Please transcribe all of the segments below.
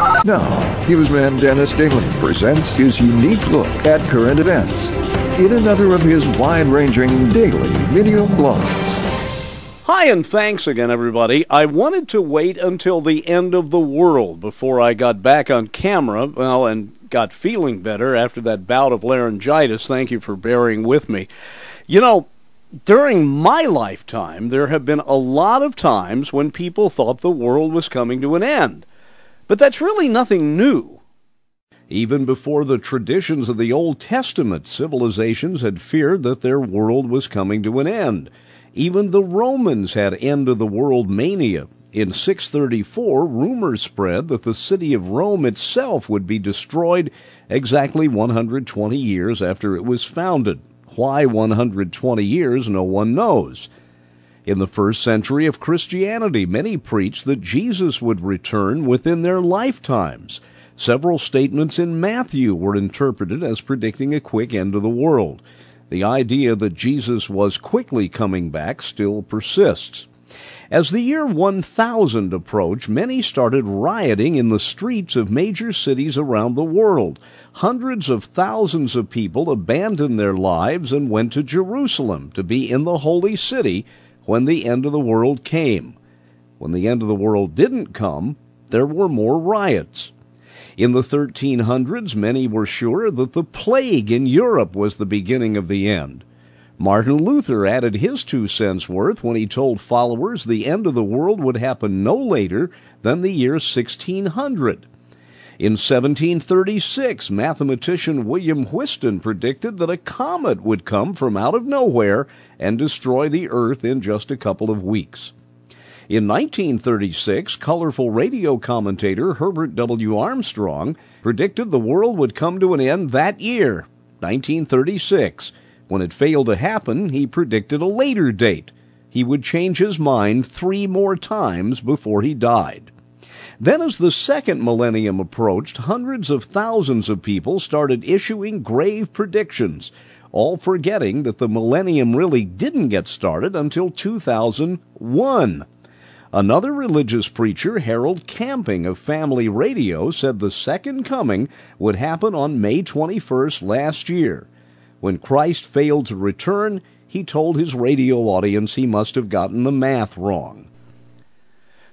Now, newsman Dennis Daly presents his unique look at current events in another of his wide-ranging daily video blogs. Hi, and thanks again, everybody. I wanted to wait until the end of the world before I got back on camera, and got feeling better after that bout of laryngitis. Thank you for bearing with me. You know, during my lifetime, there have been a lot of times when people thought the world was coming to an end. But that's really nothing new. Even before the traditions of the Old Testament, civilizations had feared that their world was coming to an end. Even the Romans had end-of-the-world mania. In 634, rumors spread that the city of Rome itself would be destroyed exactly 120 years after it was founded. Why 120 years, no one knows. In the first century of Christianity, many preached that Jesus would return within their lifetimes. Several statements in Matthew were interpreted as predicting a quick end of the world. The idea that Jesus was quickly coming back still persists. As the year 1000 approached, many started rioting in the streets of major cities around the world. Hundreds of thousands of people abandoned their lives and went to Jerusalem to be in the holy city when the end of the world came. When the end of the world didn't come, there were more riots. In the 1300s, many were sure that the plague in Europe was the beginning of the end. Martin Luther added his 2 cents worth when he told followers the end of the world would happen no later than the year 1600. In 1736, mathematician William Whiston predicted that a comet would come from out of nowhere and destroy the Earth in just a couple of weeks. In 1936, colorful radio commentator Herbert W. Armstrong predicted the world would come to an end that year, 1936. When it failed to happen, he predicted a later date. He would change his mind 3 more times before he died. Then as the second millennium approached, hundreds of thousands of people started issuing grave predictions, all forgetting that the millennium really didn't get started until 2001. Another religious preacher, Harold Camping of Family Radio, said the second coming would happen on May 21st last year. When Christ failed to return, he told his radio audience he must have gotten the math wrong.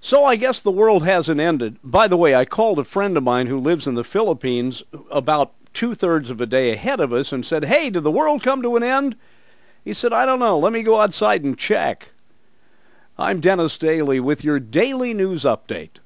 So I guess the world hasn't ended. By the way, I called a friend of mine who lives in the Philippines about 2/3 of a day ahead of us and said, "Hey, did the world come to an end?" He said, "I don't know. Let me go outside and check." I'm Dennis Daly with your daily news update.